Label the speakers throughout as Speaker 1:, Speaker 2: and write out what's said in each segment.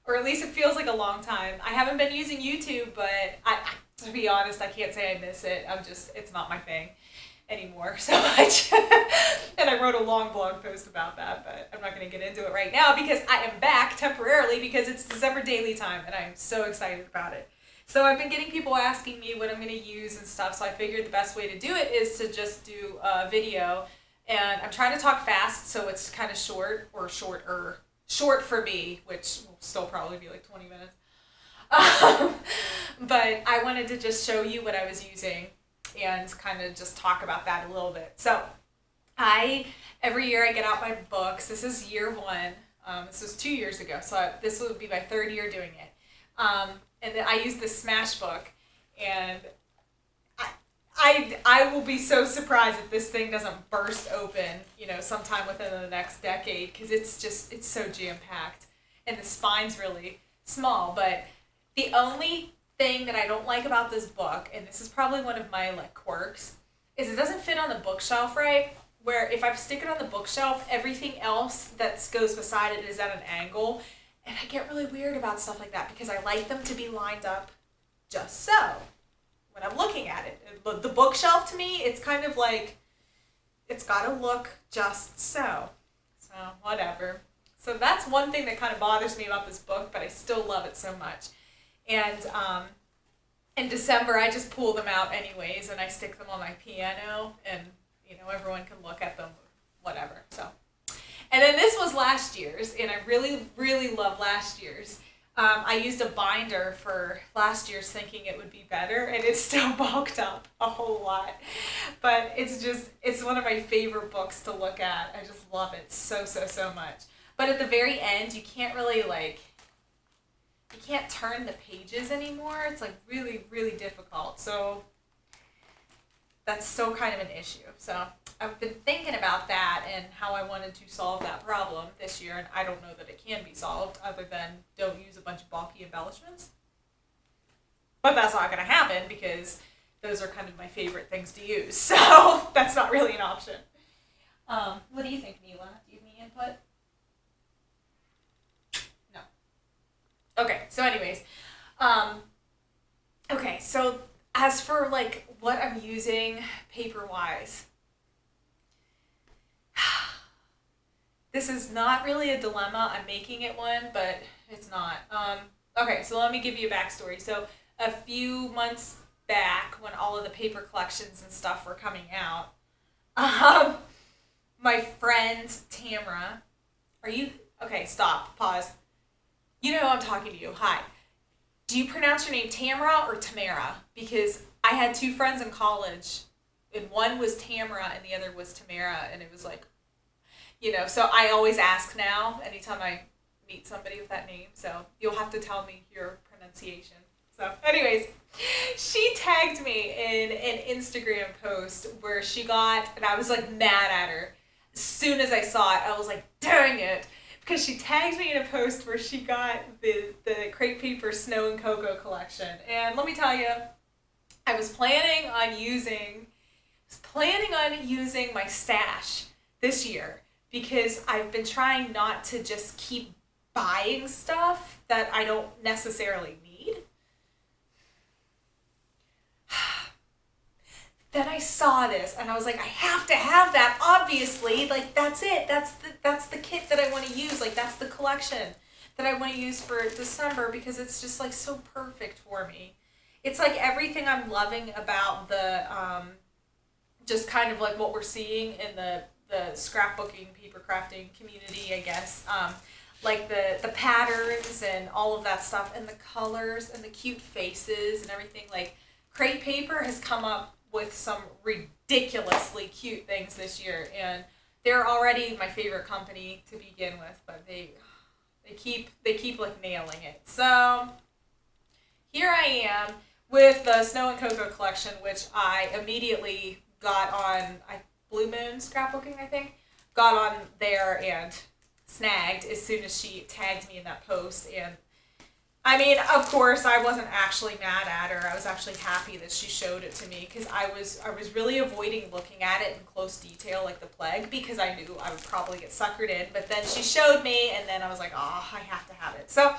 Speaker 1: or at least it feels like a long time. I haven't been using YouTube, but to be honest, I can't say I miss it. It's not my thing anymore so much. And I wrote a long blog post about that, but I'm not going to get into it right now because I am back temporarily because it's December daily time and I'm so excited about it. So I've been getting people asking me what I'm going to use and stuff, so I figured the best way to do it is to just do a video. And I'm trying to talk fast, so it's kind of short for me, which will still probably be like 20 minutes. But I wanted to just show you what I was using and kind of just talk about that a little bit. So every year I get out my books. This is year one. This was 2 years ago, so this would be my third year doing it. And then I use the Smash book, and I will be so surprised if this thing doesn't burst open, sometime within the next decade, because it's so jam-packed, and the spine's really small. But the only thing that I don't like about this book, and this is probably one of my quirks, is it doesn't fit on the bookshelf right. Where if I stick it on the bookshelf, everything else that goes beside it is at an angle, and I get really weird about stuff like that because I like them to be lined up just so when I'm looking at it. The bookshelf, to me, it's kind of like it's got to look just so. So whatever. So that's one thing that kind of bothers me about this book, but I still love it so much. And in December, I just pull them out anyways, and I stick them on my piano, and everyone can look at them, whatever. So, and then this was last year's, and I really, really love last year's. I used a binder for last year's thinking it would be better, and it's still bulked up a whole lot. But it's one of my favorite books to look at. I just love it so, so, so much. But at the very end, you can't really, you can't turn the pages anymore. It's, really, really difficult. So that's still kind of an issue. So I've been thinking about that and how I wanted to solve that problem this year, and I don't know that it can be solved other than don't use a bunch of bulky embellishments. But that's not going to happen because those are kind of my favorite things to use, so that's not really an option. What do you think, Mila? Do you have any input? No. Okay, so anyways, okay, so as for what I'm using paper-wise, this is not really a dilemma. I'm making it one, but it's not. Okay, so let me give you a backstory. So a few months back, when all of the paper collections and stuff were coming out, my friend Tamara, okay, stop, pause. You know who I'm talking to you. Hi. Do you pronounce your name Tamara or Tamara? Because I had two friends in college, and one was Tamara and the other was Tamara, and it was so I always ask now anytime I meet somebody with that name, so you'll have to tell me your pronunciation. So anyways, she tagged me in an Instagram post where she got, and I was mad at her. As soon as I saw it, I was like, dang it. Because she tagged me in a post where she got the Crate Paper Snow and Cocoa collection. And let me tell you, I was planning on using my stash this year because I've been trying not to just keep buying stuff that I don't necessarily need. Then I saw this and I was like, I have to have that, obviously. That's it. That's the kit that I want to use. That's the collection that I want to use for December because it's just so perfect for me. It's everything I'm loving about the just kind of what we're seeing in the scrapbooking, paper crafting community, I guess. The patterns and all of that stuff and the colors and the cute faces and everything. Crate Paper has come up with some ridiculously cute things this year, and they're already my favorite company to begin with, but they keep nailing it. So here I am with the Snow and Cocoa collection, which I immediately got on Blue Moon Scrapbooking, I think, got on there and snagged as soon as she tagged me in that post. And I mean, of course, I wasn't actually mad at her. I was actually happy that she showed it to me because I was really avoiding looking at it in close detail like the plague because I knew I would probably get suckered in. But then she showed me, and then I was like, oh, I have to have it. So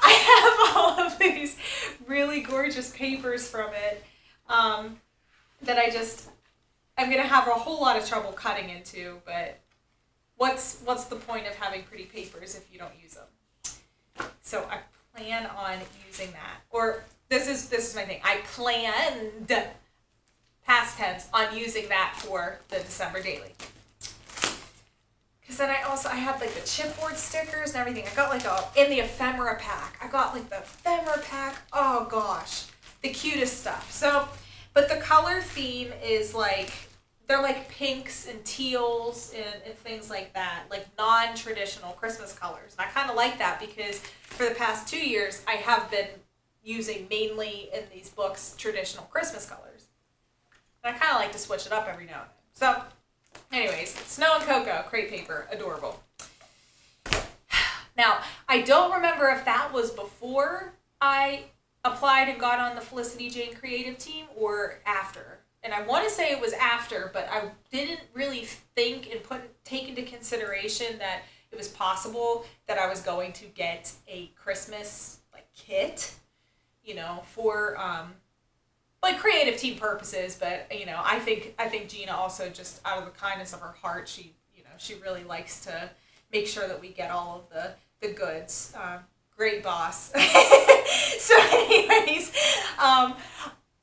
Speaker 1: I have all of these really gorgeous papers from it that I'm gonna have a whole lot of trouble cutting into. But what's the point of having pretty papers if you don't use them? So I plan on using that. Or this is my thing. I planned, past tense, on using that for the December daily. Because then I had like the chipboard stickers and everything. I got like in the ephemera pack. I got like the ephemera pack. Oh gosh, the cutest stuff. So, but the color theme is like, they're like pinks and teals and things like that, like non-traditional Christmas colors. And I kind of like that because for the past 2 years, I have been using mainly in these books traditional Christmas colors. And I kind of like to switch it up every now and then. So, anyways, Snow and Cocoa, crepe paper, adorable. Now, I don't remember if that was before I applied and got on the Felicity Jane creative team or after. And I want to say it was after, but I didn't really think and take into consideration that it was possible that I was going to get a Christmas like kit, for like creative team purposes. But I think Gina also, just out of the kindness of her heart, she really likes to make sure that we get all of the goods. Great boss. So, anyways.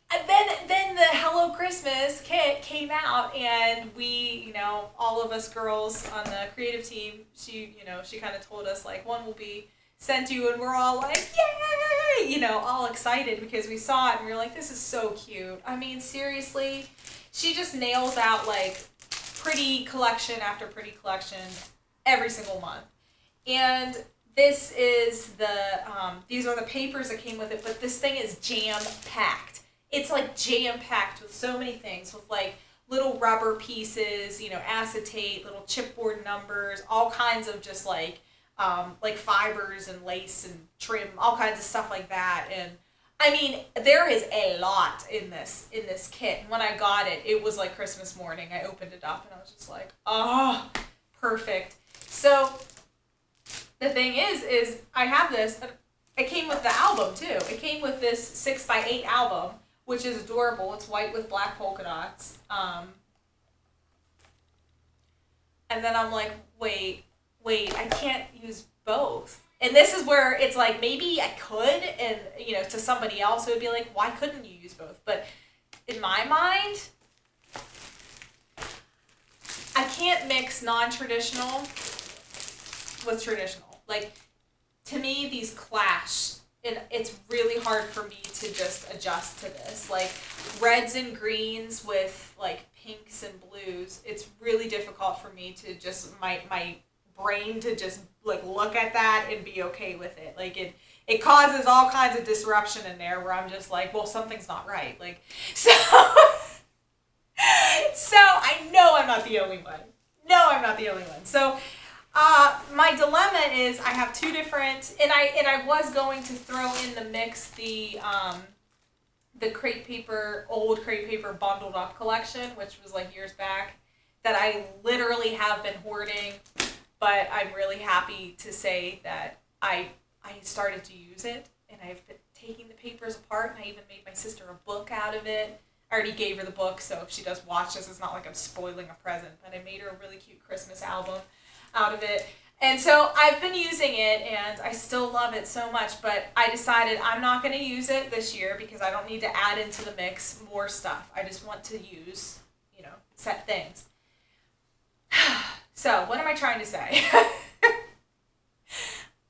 Speaker 1: And then the Hello Christmas kit came out, and we, all of us girls on the creative team, she kind of told us, like, one will be sent to you, and we're all like, yay! All excited because we saw it, and we were like, this is so cute. I mean, seriously, she just nails out, like, pretty collection after pretty collection every single month. And this is these are the papers that came with it, but this thing is jam-packed. It's like jam-packed with so many things, with like little rubber pieces, acetate, little chipboard numbers, all kinds of just like fibers and lace and trim, all kinds of stuff like that. And I mean, there is a lot in this kit. And when I got it, it was like Christmas morning. I opened it up and I was just like, oh, perfect. So the thing is I have this. It came with the album too. It came with this 6x8 album, which is adorable. It's white with black polka dots. And then I'm like, wait, I can't use both. And this is where it's like, maybe I could, and, to somebody else it would be like, why couldn't you use both? But in my mind, I can't mix non-traditional with traditional. Like, to me, these clash. And it's really hard for me to just adjust to this. Like, reds and greens with, like, pinks and blues, it's really difficult for me to just, my brain to just, like, look at that and be okay with it. Like, it causes all kinds of disruption in there where I'm just like, well, something's not right. Like, so I know I'm not the only one. So, my dilemma is I have two different, and I was going to throw in the mix the crepe paper, old crepe paper bundled up collection, which was like years back, that I literally have been hoarding, but I'm really happy to say that I started to use it, and I've been taking the papers apart, and I even made my sister a book out of it. I already gave her the book, so if she does watch this, it's not like I'm spoiling a present, but I made her a really cute Christmas album out of it. And so I've been using it, and I still love it so much, but I decided I'm not going to use it this year because I don't need to add into the mix more stuff. I just want to use, set things. So, what am I trying to say?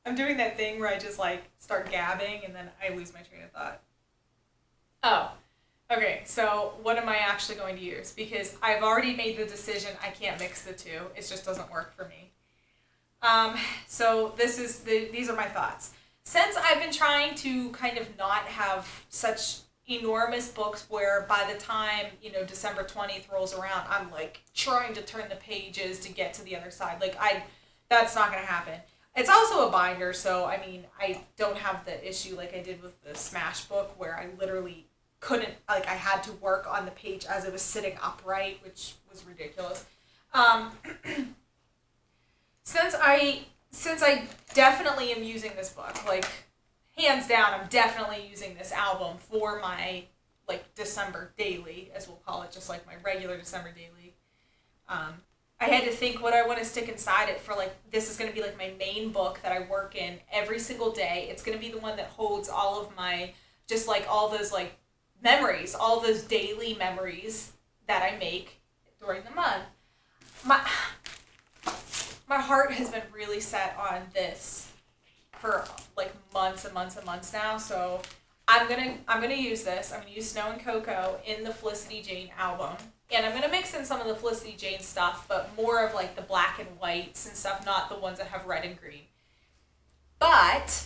Speaker 1: I'm doing that thing where I just, like, start gabbing, and then I lose my train of thought. Oh, okay, so what am I actually going to use? Because I've already made the decision I can't mix the two. It just doesn't work for me. So these are my thoughts. Since I've been trying to kind of not have such enormous books where by the time, December 20th rolls around, I'm like trying to turn the pages to get to the other side. Like that's not going to happen. It's also a binder, so I mean, I don't have the issue like I did with the Smash book where I literally couldn't, like, I had to work on the page as it was sitting upright, which was ridiculous. Um, since I definitely am using this book, like, hands down, I'm definitely using this album for my, like, December daily, as we'll call it, just like my regular December daily. I had to think what I want to stick inside it for, like, this is going to be like my main book that I work in every single day. It's going to be the one that holds all of my, just like all those like memories, all those daily memories that I make during the month. My heart has been really set on this for like months and months and months now, so I'm gonna use this. I'm gonna use Snow and Cocoa in the Felicity Jane album. And I'm gonna mix in some of the Felicity Jane stuff, but more of like the black and whites and stuff, not the ones that have red and green. But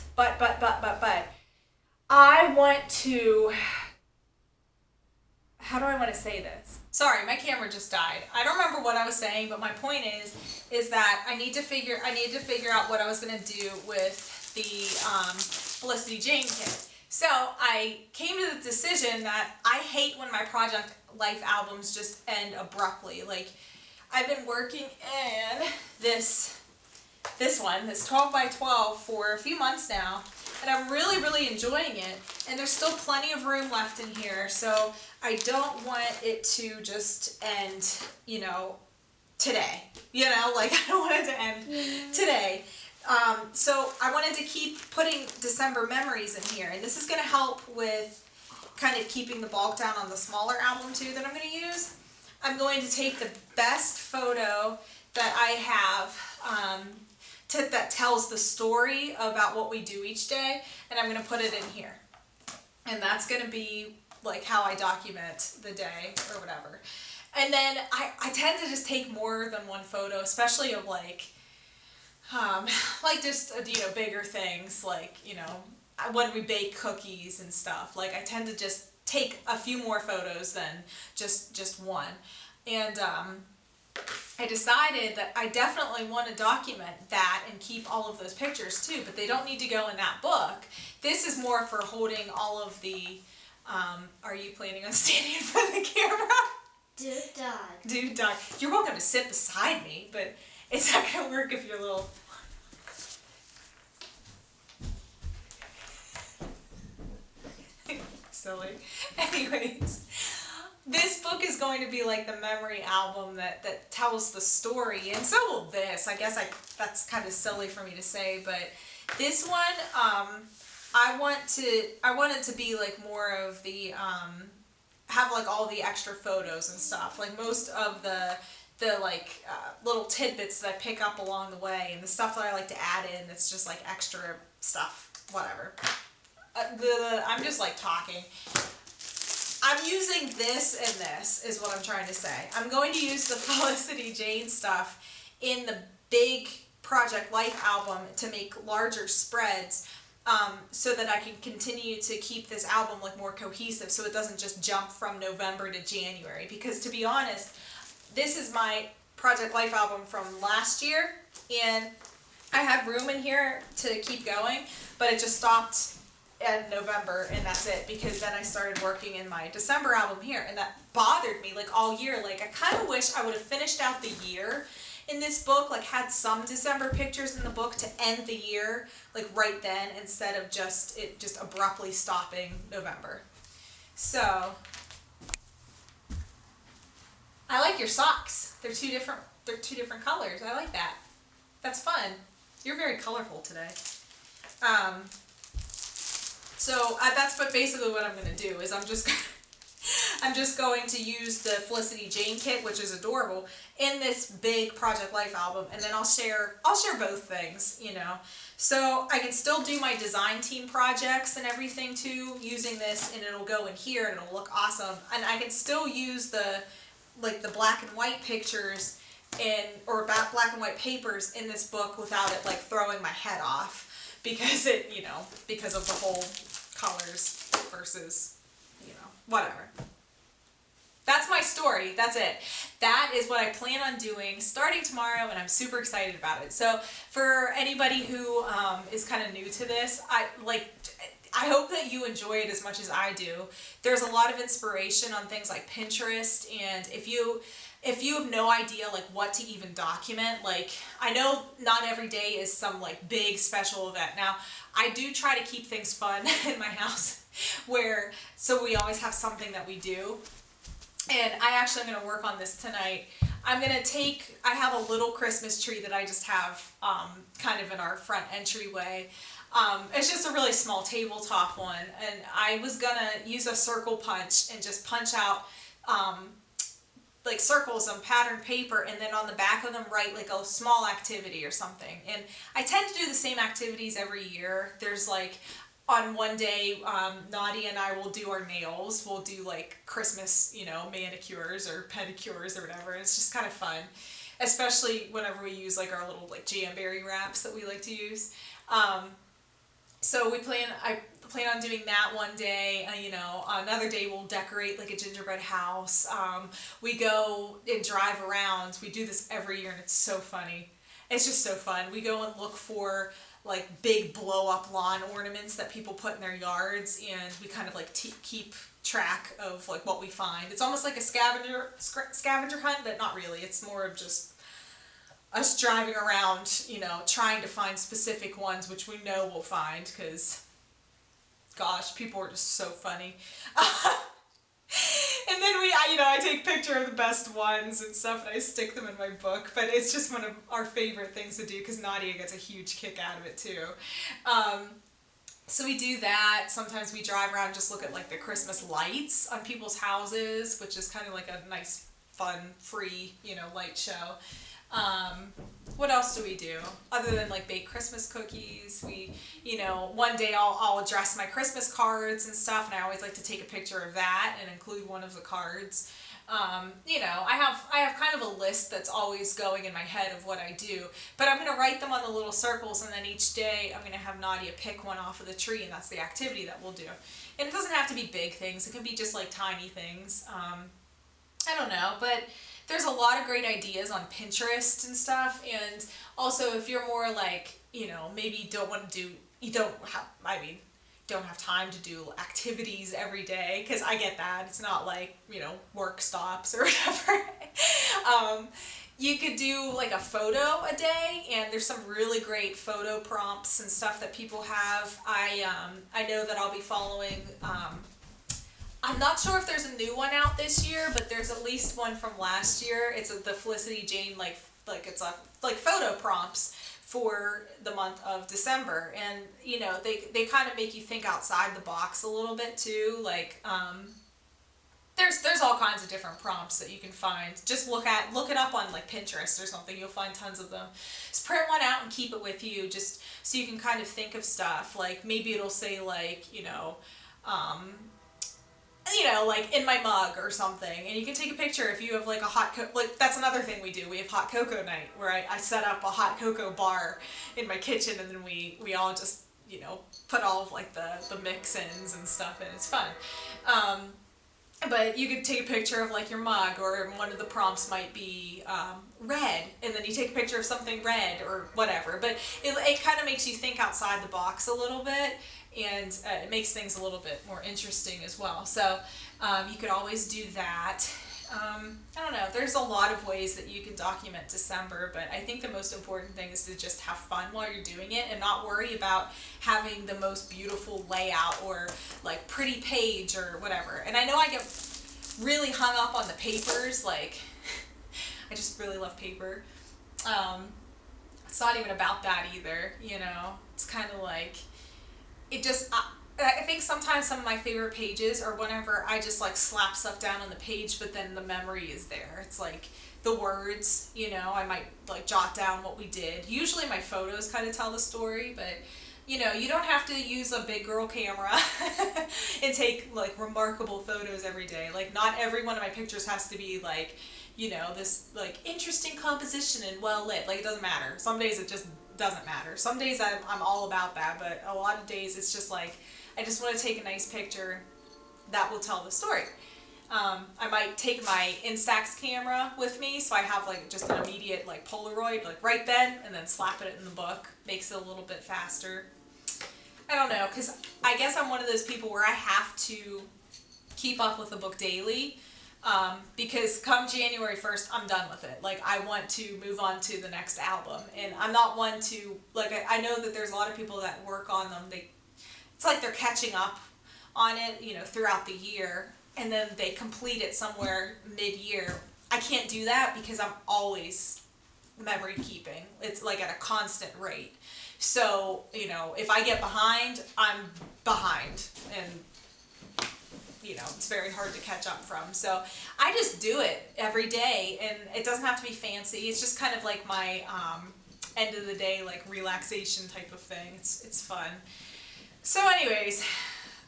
Speaker 1: I want to, how do I want to say this? Sorry, my camera just died. I don't remember what I was saying, but my point is that I need to figure out what I was gonna do with the Felicity Jane kit. So I came to the decision that I hate when my Project Life albums just end abruptly. Like, I've been working in this 12 by 12 for a few months now, and I'm really, really enjoying it. And there's still plenty of room left in here, so I don't want it to just end, today. Like, I don't want it to end today. So I wanted to keep putting December memories in here, and this is going to help with kind of keeping the bulk down on the smaller album too that I'm going to use. I'm going to take the best photo that I have that tells the story about what we do each day, and I'm going to put it in here. And that's going to be like how I document the day or whatever. And then I tend to just take more than one photo, especially of like just, bigger things, like, when we bake cookies and stuff. Like, I tend to just take a few more photos than just one. And I decided that I definitely want to document that and keep all of those pictures too, but they don't need to go in that book. This is more for holding all of the, are you planning on standing in front of the camera? Dude dog. You're welcome to sit beside me, but it's not going to work if you're a little... silly. Anyways, this book is going to be like the memory album that tells the story, and so will this. I guess that's kind of silly for me to say, but this one, I want it to be like more of the, have like all the extra photos and stuff. Like most of the little tidbits that I pick up along the way, and the stuff that I like to add in that's just like extra stuff, whatever. I'm just like talking. I'm using this and this is what I'm trying to say. I'm going to use the Felicity Jane stuff in the big Project Life album to make larger spreads, so that I can continue to keep this album like more cohesive, so it doesn't just jump from November to January. Because to be honest, this is my Project Life album from last year, and I had room in here to keep going, but it just stopped at November, and that's it, because then I started working in my December album here, and that bothered me like all year. Like, I kind of wish I would have finished out the year in this book, like had some December pictures in the book to end the year like right then, instead of just abruptly stopping November. So I like your socks. They're two different colors. I like that. That's fun. You're very colorful today. So that's basically what I'm going to do is I'm just going to use the Felicity Jane kit, which is adorable, in this big Project Life album, and then I'll share both things, So I can still do my design team projects and everything too using this, and it'll go in here and it'll look awesome. And I can still use the black and white pictures or black and white papers in this book without it like throwing my head off, because because of the whole colors versus, whatever. That's my story. That's it. That is what I plan on doing starting tomorrow, and I'm super excited about it. So for anybody who is kind of new to this, I hope that you enjoy it as much as I do. There's a lot of inspiration on things like Pinterest, and if you have no idea like what to even document, like I know not every day is some like big special event. Now, I do try to keep things fun in my house so we always have something that we do. And I actually am going to work on this tonight. I have a little Christmas tree that I just have kind of in our front entryway. It's just a really small tabletop one. And I was going to use a circle punch and just punch out like circles on patterned paper, and then on the back of them write like a small activity or something. And I tend to do the same activities every year. There's like, on one day, Nadia and I will do our nails. We'll do like Christmas, manicures or pedicures or whatever. It's just kind of fun, especially whenever we use like our little like jamberry wraps that we like to use. So I plan on doing that one day. Another day we'll decorate like a gingerbread house. We go and drive around. We do this every year, and it's so funny. It's just so fun. We go and look for like big blow up lawn ornaments that people put in their yards, and we kind of like keep track of like what we find. It's almost like a scavenger hunt, but not really. It's more of just us driving around, trying to find specific ones, which we know we'll find, because gosh, people are just so funny. And then I take picture of the best ones and stuff, and I stick them in my book. But it's just one of our favorite things to do, because Nadia gets a huge kick out of it too. So we do that. Sometimes we drive around and just look at like the Christmas lights on people's houses, which is kind of like a nice, fun, free, light show. What else do we do other than like bake Christmas cookies? One day I'll address my Christmas cards and stuff, and I always like to take a picture of that and include one of the cards. I have kind of a list that's always going in my head of what I do, but I'm going to write them on the little circles, and then each day I'm going to have Nadia pick one off of the tree, and that's the activity that we'll do. And it doesn't have to be big things. It can be just like tiny things. I don't know, but there's a lot of great ideas on Pinterest and stuff. And also, if you're more like, maybe you don't have time to do activities every day, because I get that. It's not like, work stops or whatever. You could do like a photo a day, and there's some really great photo prompts and stuff that people have. I know that I'll be following, I'm not sure if there's a new one out this year, but there's at least one from last year. It's the Felicity Jane, it's photo prompts for the month of December. And, they kind of make you think outside the box a little bit too. Like, there's all kinds of different prompts that you can find. Just look it up on like Pinterest or something. You'll find tons of them. Just print one out and keep it with you, just so you can kind of think of stuff. Like maybe it'll say like, like in my mug or something, and you can take a picture if you have like a hot that's another thing we do. We have hot cocoa night, where I set up a hot cocoa bar in my kitchen, and then we all just put all of like the mix-ins and stuff, and it's fun. But you could take a picture of like your mug, or one of the prompts might be red, and then you take a picture of something red or whatever. But it kind of makes you think outside the box a little bit, and it makes things a little bit more interesting as well. So you could always do that. I don't know, there's a lot of ways that you can document December, but I think the most important thing is to just have fun while you're doing it, and not worry about having the most beautiful layout or like pretty page or whatever. And I know I get really hung up on the papers, like I just really love paper. It's not even about that either, it's kind of like, it just, I think sometimes some of my favorite pages are whenever I just like slap stuff down on the page, but then the memory is there. It's like the words, I might like jot down what we did. Usually my photos kind of tell the story, but you don't have to use a big girl camera and take like remarkable photos every day. Like not every one of my pictures has to be like, this like interesting composition and well lit. Like it doesn't matter. Some days it just doesn't matter. Some days I'm all about that, but a lot of days it's just like, I just want to take a nice picture that will tell the story. I might take my Instax camera with me, so I have like just an immediate like Polaroid, like right then, and then slap it in the book. Makes it a little bit faster. I don't know, because I guess I'm one of those people where I have to keep up with the book daily, because come January 1st, I'm done with it. Like, I want to move on to the next album, and I'm not one to, like, I know that there's a lot of people that work on them. It's like they're catching up on it, you know, throughout the year, and then they complete it somewhere mid-year. I can't do that because I'm always memory keeping. It's like at a constant rate. So, you know, if I get behind, I'm behind, and you know, it's very hard to catch up from. So I just do it every day, and it doesn't have to be fancy. It's just kind of like my end of the day, like relaxation type of thing. It's fun. So anyways,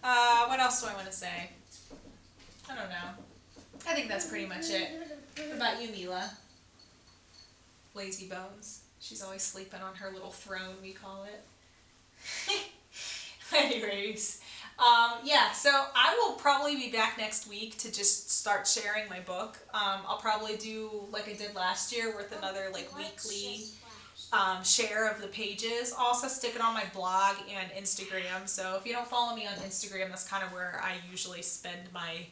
Speaker 1: what else do I want to say? I don't know. I think that's pretty much it. What about you, Mila? Lazy bones. She's always sleeping on her little throne, we call it. Anyways, yeah, so I will probably be back next week to just start sharing my book. I'll probably do like I did last year with another like weekly share of the pages. I'll also stick it on my blog and Instagram. So if you don't follow me on Instagram, that's kind of where I usually spend my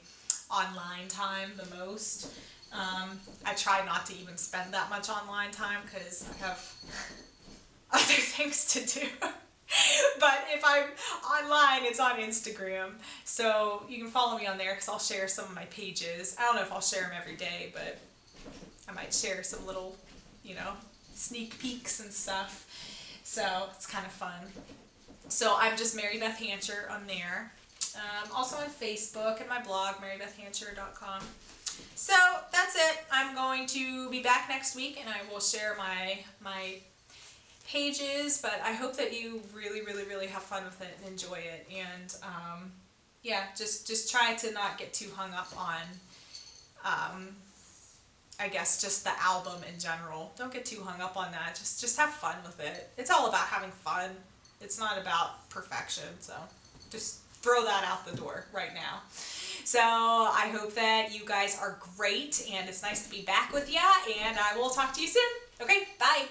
Speaker 1: online time the most. I try not to even spend that much online time because I have other things to do. But if I'm online, it's on Instagram. So you can follow me on there because I'll share some of my pages. I don't know if I'll share them every day, but I might share some little, you know, sneak peeks and stuff. So it's kind of fun. So I'm just Mary Beth Hancher on there. Also on Facebook and my blog, marybethhancher.com. So that's it. I'm going to be back next week, and I will share my pages, but I hope that you really have fun with it and enjoy it. And yeah, just try to not get too hung up on I guess just the album in general. Don't get too hung up on that. Just have fun with it. It's all about having fun. It's not about perfection. So just throw that out the door right now. So I hope that you guys are great, and it's nice to be back with ya, and I will talk to you soon. Okay, bye.